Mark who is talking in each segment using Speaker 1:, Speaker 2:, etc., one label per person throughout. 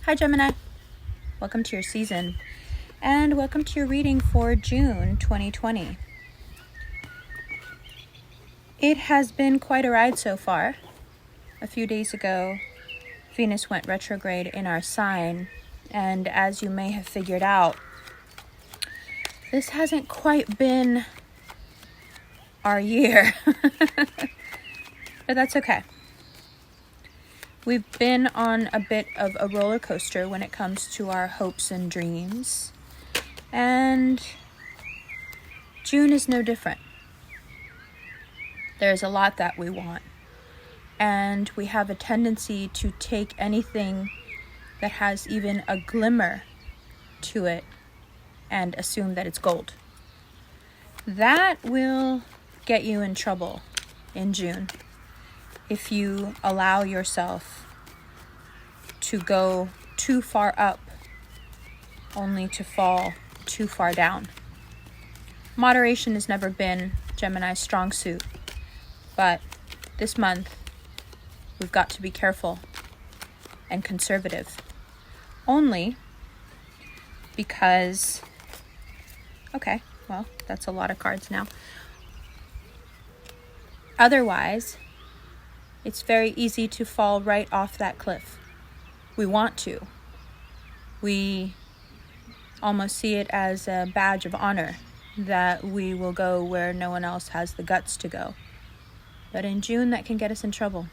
Speaker 1: Hi Gemini, welcome to your season and welcome to your reading for June 2020. It has been quite a ride so far. A few days ago, Venus went retrograde in our sign, and as you may have figured out, this hasn't quite been our year, but that's okay. We've been on a bit of a roller coaster when it comes to our hopes and dreams, and June is no different. There's a lot that we want, and we have a tendency to take anything that has even a glimmer to it and assume that it's gold. That will get you in trouble in June if you allow yourself to go too far up only to fall too far down. Moderation has never been Gemini's strong suit, but this month we've got to be careful and conservative. Only because, okay, well, that's a lot of cards now. Otherwise, it's very easy to fall right off that cliff. We want to. We almost see it as a badge of honor that we will go where no one else has the guts to go. But in June, that can get us in trouble.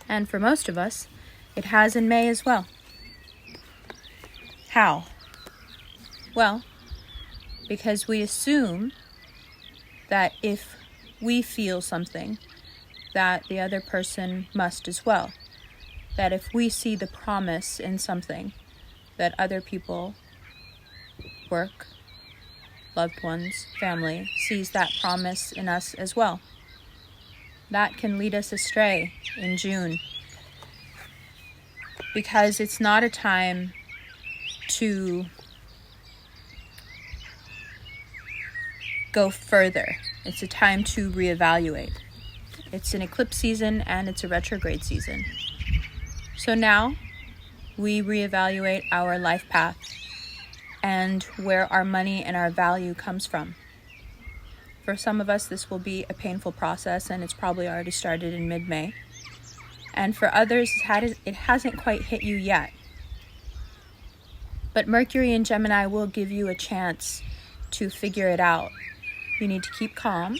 Speaker 1: And for most of us, it has in May as well. How? Well, because we assume that if we feel something, that the other person must as well. That if we see the promise in something, that other people, work, loved ones, family, sees that promise in us as well. That can lead us astray in June, because it's not a time to go further. It's a time to reevaluate. It's an eclipse season and it's a retrograde season. So now we reevaluate our life path and where our money and our value comes from. For some of us, this will be a painful process, and it's probably already started in mid-May. And for others, it hasn't quite hit you yet. But Mercury in Gemini will give you a chance to figure it out. You need to keep calm.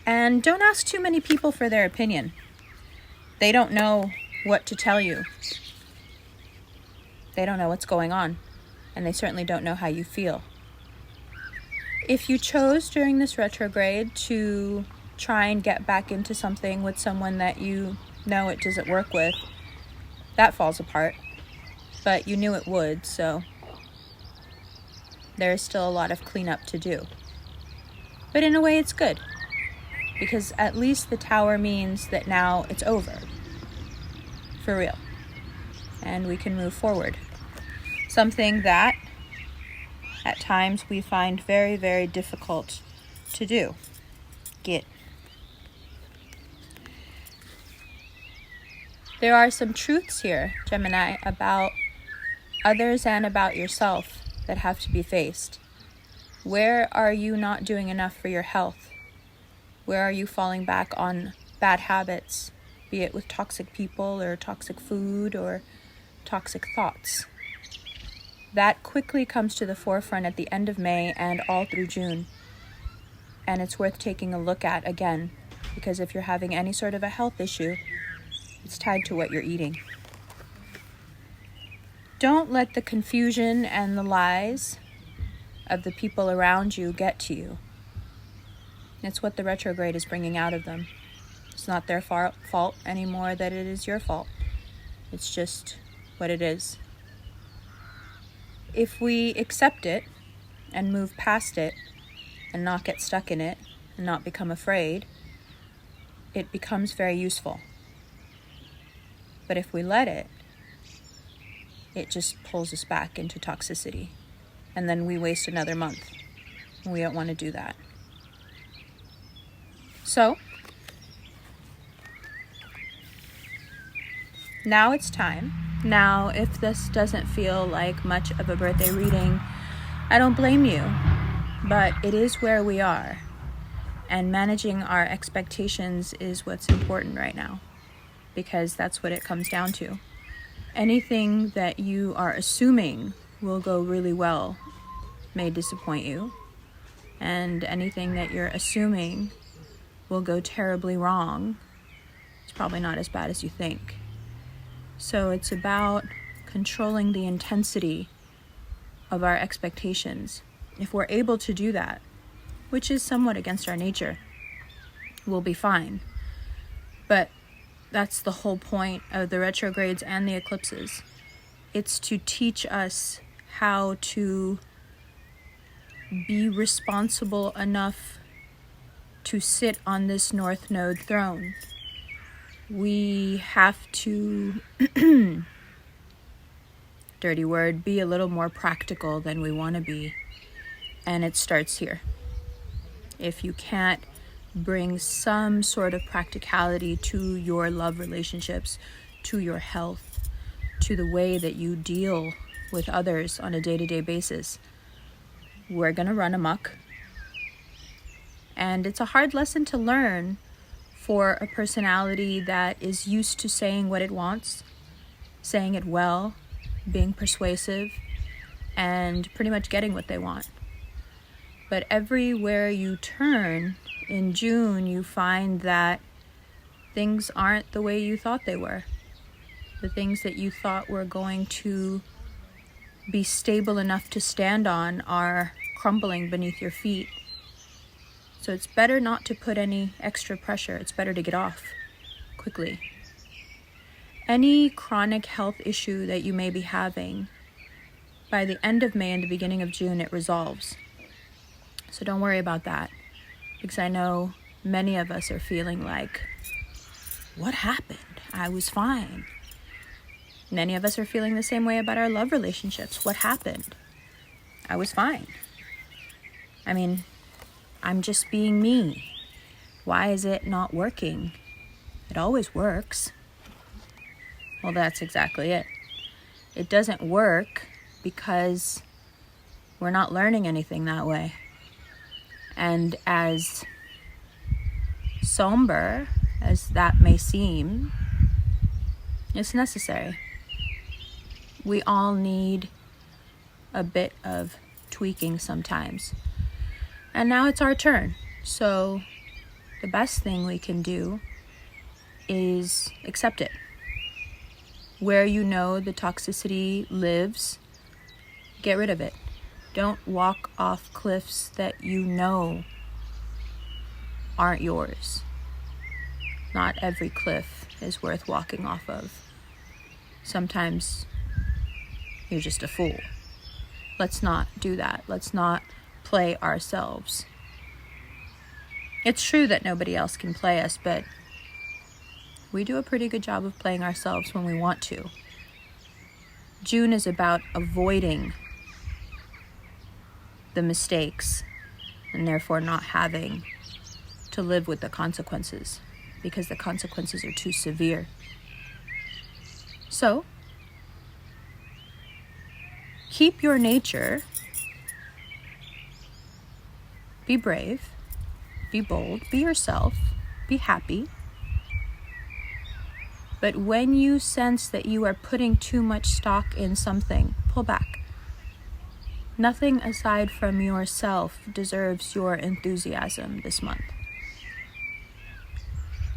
Speaker 1: And don't ask too many people for their opinion. They don't know what to tell you. They don't know what's going on. And they certainly don't know how you feel. If you chose during this retrograde to try and get back into something with someone that you know it doesn't work with, that falls apart. But you knew it would, so there is still a lot of cleanup to do. But in a way, it's good. Because at least the Tower means that now it's over. For real. And we can move forward. Something that, at times, we find very, very difficult to do. There are some truths here, Gemini, about others and about yourself that have to be faced. Where are you not doing enough for your health? Where are you falling back on bad habits, be it with toxic people or toxic food or toxic thoughts? That quickly comes to the forefront at the end of May and all through June. And it's worth taking a look at again, because if you're having any sort of a health issue, it's tied to what you're eating. Don't let the confusion and the lies of the people around you get to you. It's what the retrograde is bringing out of them. It's not their fault anymore that it is your fault. It's just what it is. If we accept it and move past it and not get stuck in it and not become afraid, it becomes very useful. But if we let it, it just pulls us back into toxicity. And then we waste another month. We don't want to do that. So, now it's time Now, if this doesn't feel like much of a birthday reading, I don't blame you, but it is where we are, and managing our expectations is what's important right now, because that's what it comes down to. Anything that you are assuming will go really well may disappoint you, and anything that you're assuming will go terribly wrong is probably not as bad as you think. So it's about controlling the intensity of our expectations. If we're able to do that, which is somewhat against our nature, we'll be fine. But that's the whole point of the retrogrades and the eclipses. It's to teach us how to be responsible enough to sit on this North Node throne. We have to, dirty word, be a little more practical than we want to be. And it starts here. If you can't bring some sort of practicality to your love relationships, to your health, to the way that you deal with others on a day-to-day basis, we're going to run amok. And it's a hard lesson to learn for a personality that is used to saying what it wants, saying it well, being persuasive, and pretty much getting what they want. But everywhere you turn in June, you find that things aren't the way you thought they were. The things that you thought were going to be stable enough to stand on are crumbling beneath your feet. So it's better not to put any extra pressure. It's better to get off quickly. Any chronic health issue that you may be having, by the end of May and the beginning of June, it resolves. So don't worry about that, because I know many of us are feeling like, what happened? I was fine. Many of us are feeling the same way about our love relationships. What happened? I was fine. I mean, I'm just being me. Why is it not working? It always works. Well, that's exactly it. It doesn't work because we're not learning anything that way. And as somber as that may seem, it's necessary. We all need a bit of tweaking sometimes. And now it's our turn. So the best thing we can do is accept it. Where you know the toxicity lives, get rid of it. Don't walk off cliffs that you know aren't yours. Not every cliff is worth walking off of. Sometimes you're just a fool. Let's not do that. Let's not play ourselves. It's true that nobody else can play us, but we do a pretty good job of playing ourselves when we want to. June is about avoiding the mistakes and therefore not having to live with the consequences, because the consequences are too severe. So, keep your nature. Be brave, be bold, be yourself, be happy. But when you sense that you are putting too much stock in something, pull back. Nothing aside from yourself deserves your enthusiasm this month.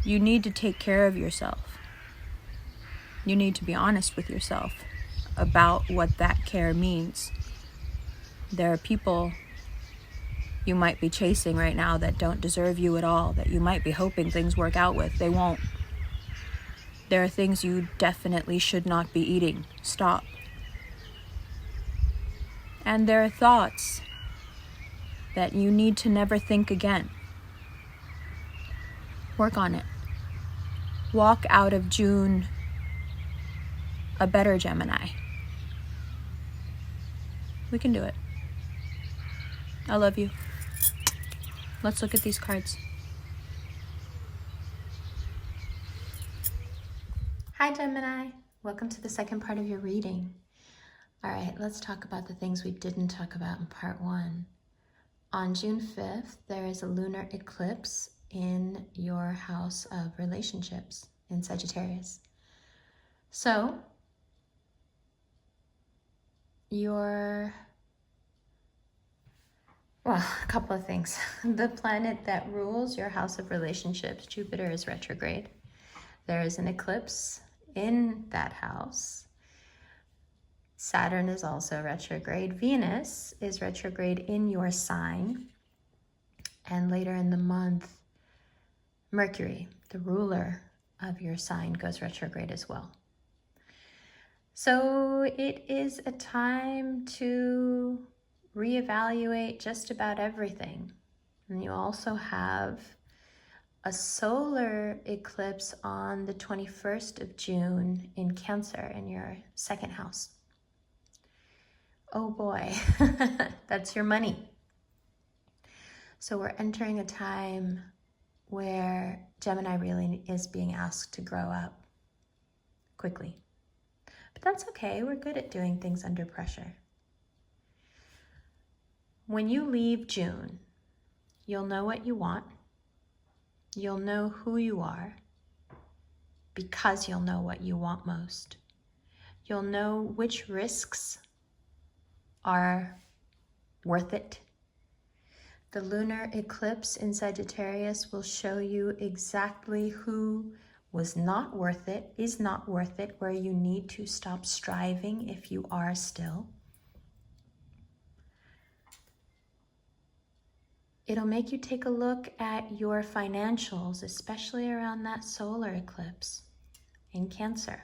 Speaker 1: You need to take care of yourself. You need to be honest with yourself about what that care means. There are people you might be chasing right now that don't deserve you at all, that you might be hoping things work out with. They won't. There are things you definitely should not be eating. Stop. And there are thoughts that you need to never think again. Work on it. Walk out of June a better Gemini. We can do it. I love you. Let's look at these cards.
Speaker 2: Hi, Gemini. Welcome to the second part of your reading. All right, let's talk about the things we didn't talk about in part 1. On June 5th, there is a lunar eclipse in your house of relationships in Sagittarius. So, a couple of things. The planet that rules your house of relationships, Jupiter, is retrograde. There is an eclipse in that house. Saturn is also retrograde. Venus is retrograde in your sign. And later in the month, Mercury, the ruler of your sign, goes retrograde as well. So it is a time to reevaluate just about everything. And you also have a solar eclipse on the 21st of June in Cancer in your second house. Oh boy, that's your money. So we're entering a time where Gemini really is being asked to grow up quickly. But that's okay, we're good at doing things under pressure. When you leave June, you'll know what you want. You'll know who you are because you'll know what you want most. You'll know which risks are worth it. The lunar eclipse in Sagittarius will show you exactly who was not worth it, is not worth it, where you need to stop striving if you are still. It'll make you take a look at your financials, especially around that solar eclipse in Cancer.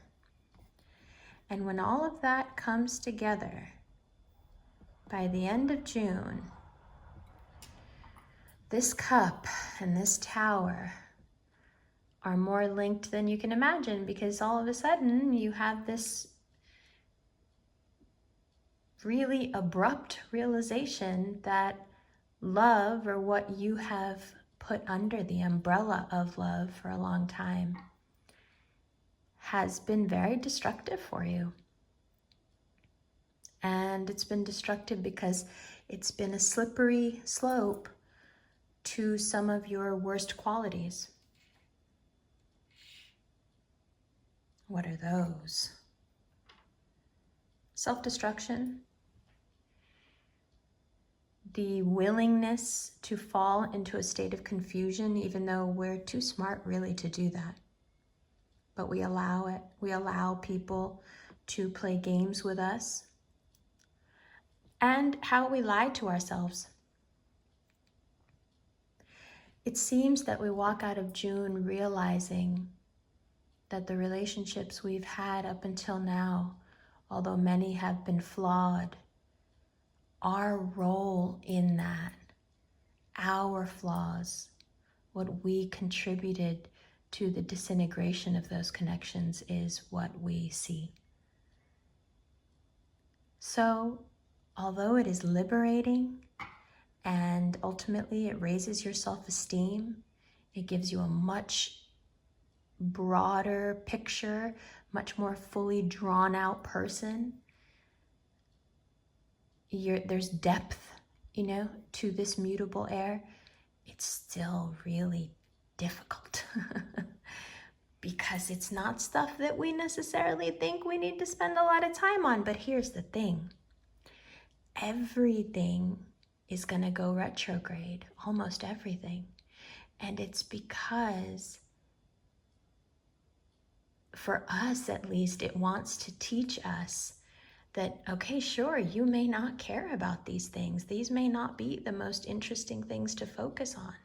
Speaker 2: And when all of that comes together, by the end of June, this cup and this tower are more linked than you can imagine, because all of a sudden you have this really abrupt realization that love, or what you have put under the umbrella of love for a long time, has been very destructive for you. And it's been destructive because it's been a slippery slope to some of your worst qualities. What are those? Self-destruction, the willingness to fall into a state of confusion, even though we're too smart really to do that. But we allow it. We allow people to play games with us. And how we lie to ourselves. It seems that we walk out of June realizing that the relationships we've had up until now, although many have been flawed, our role in that, our flaws, what we contributed to the disintegration of those connections, is what we see. So, although it is liberating and ultimately it raises your self-esteem, it gives you a much broader picture, much more fully drawn out person. There's depth, to this mutable air. It's still really difficult because it's not stuff that we necessarily think we need to spend a lot of time on. But here's the thing. Everything is going to go retrograde, almost everything. And it's because, for us at least, it wants to teach us that, okay, sure, you may not care about these things. These may not be the most interesting things to focus on.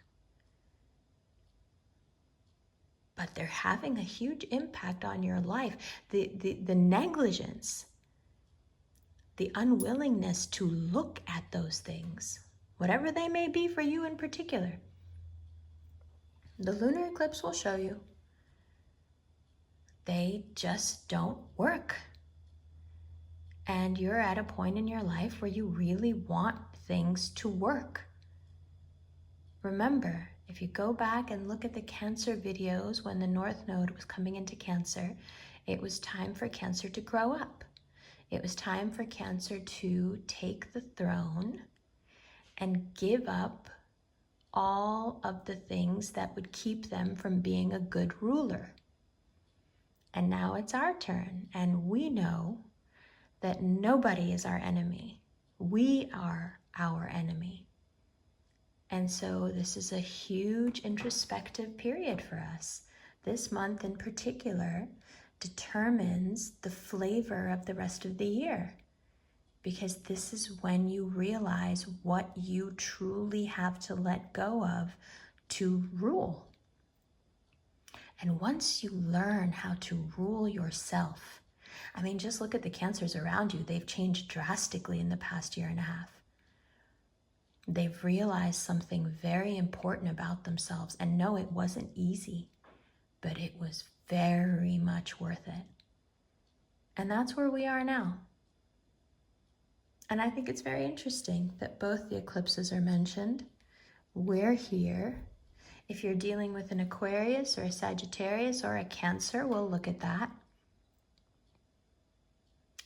Speaker 2: But they're having a huge impact on your life. The negligence, the unwillingness to look at those things, whatever they may be for you in particular. The lunar eclipse will show you they just don't work. And you're at a point in your life where you really want things to work. Remember, if you go back and look at the Cancer videos when the North Node was coming into Cancer, It was time for Cancer to grow up. It was time for Cancer to take the throne and give up all of the things that would keep them from being a good ruler. And now it's our turn, and we know that nobody is our enemy. We are our enemy. And so this is a huge introspective period for us. This month in particular determines the flavor of the rest of the year, because this is when you realize what you truly have to let go of to rule. And once you learn how to rule yourself, I mean, just look at the Cancers around you. They've changed drastically in the past year and a half. They've realized something very important about themselves. And no, it wasn't easy, but it was very much worth it. And that's where we are now. And I think it's very interesting that both the eclipses are mentioned. We're here. If you're dealing with an Aquarius or a Sagittarius or a Cancer, we'll look at that.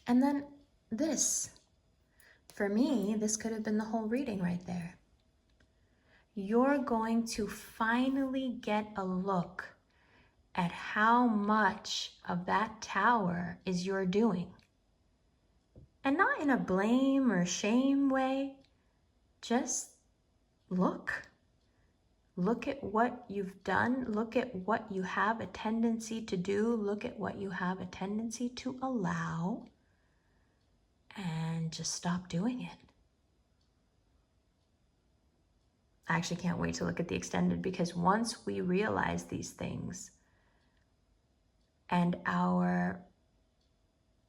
Speaker 2: And then this. For me, this could have been the whole reading right there. You're going to finally get a look at how much of that tower is your doing. And not in a blame or shame way. Just look. Look at what you've done. Look at what you have a tendency to do. Look at what you have a tendency to allow. And just stop doing it. I actually can't wait to look at the extended, because once we realize these things and our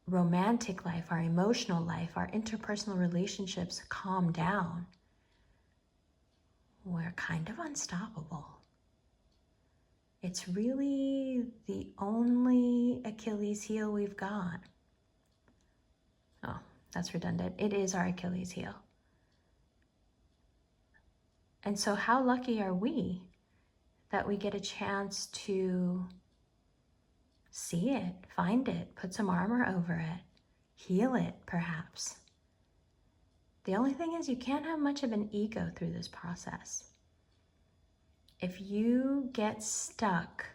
Speaker 2: romantic life, our emotional life, our interpersonal relationships calm down, we're kind of unstoppable. It's really the only Achilles heel we've got. Oh, that's redundant. It is our Achilles heel. And so how lucky are we that we get a chance to see it, find it, put some armor over it, heal it perhaps. The only thing is you can't have much of an ego through this process. If you get stuck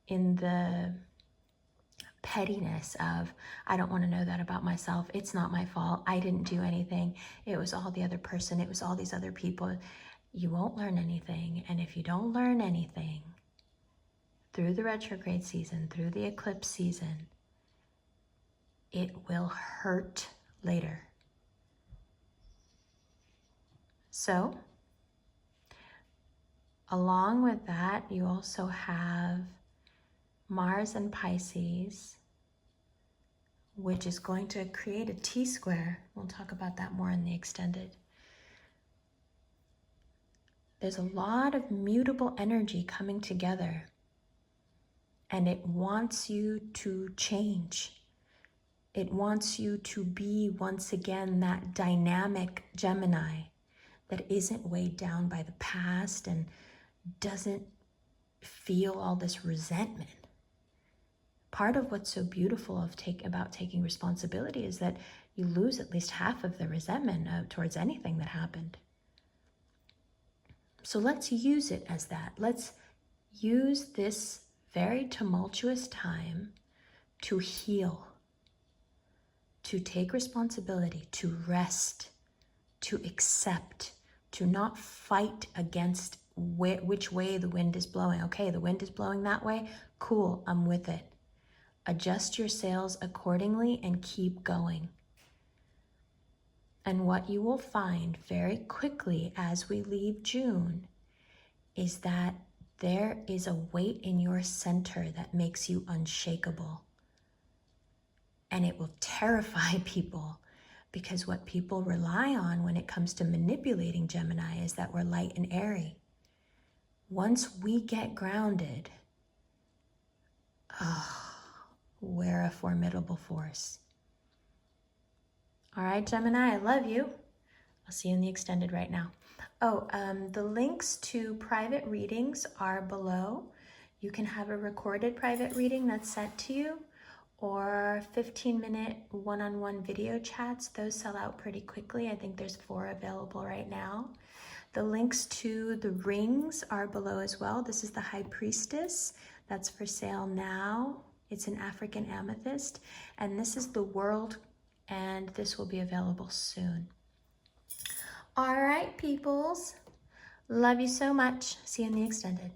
Speaker 2: in the pettiness of, I don't want to know that about myself, it's not my fault, I didn't do anything, it was all the other person, it was all these other people, you won't learn anything. And if you don't learn anything through the retrograde season, through the eclipse season, it will hurt later. So, along with that, you also have Mars and Pisces, which is going to create a T-square. We'll talk about that more in the extended. There's a lot of mutable energy coming together, and it wants you to change. It wants you to be, once again, that dynamic Gemini that isn't weighed down by the past and doesn't feel all this resentment. Part of what's so beautiful about taking responsibility is that you lose at least half of the resentment towards anything that happened. So let's use it as that. Let's use this very tumultuous time to heal, to take responsibility, to rest, to accept, to not fight against which way the wind is blowing. Okay, the wind is blowing that way. Cool, I'm with it. Adjust your sails accordingly and keep going. And what you will find very quickly as we leave June is that there is a weight in your center that makes you unshakable. And it will terrify people, because what people rely on when it comes to manipulating Gemini is that we're light and airy. Once we get grounded, we're a formidable force. All right, Gemini, I love you. I'll see you in the extended right now. The links to private readings are below. You can have a recorded private reading that's sent to you, or 15-minute one-on-one video chats. Those sell out pretty quickly. I think there's 4 available right now. The links to the rings are below as well. This is the High Priestess. That's for sale now. It's an African amethyst. And this is the World, and this will be available soon. All right, peoples. Love you so much. See you in the extended.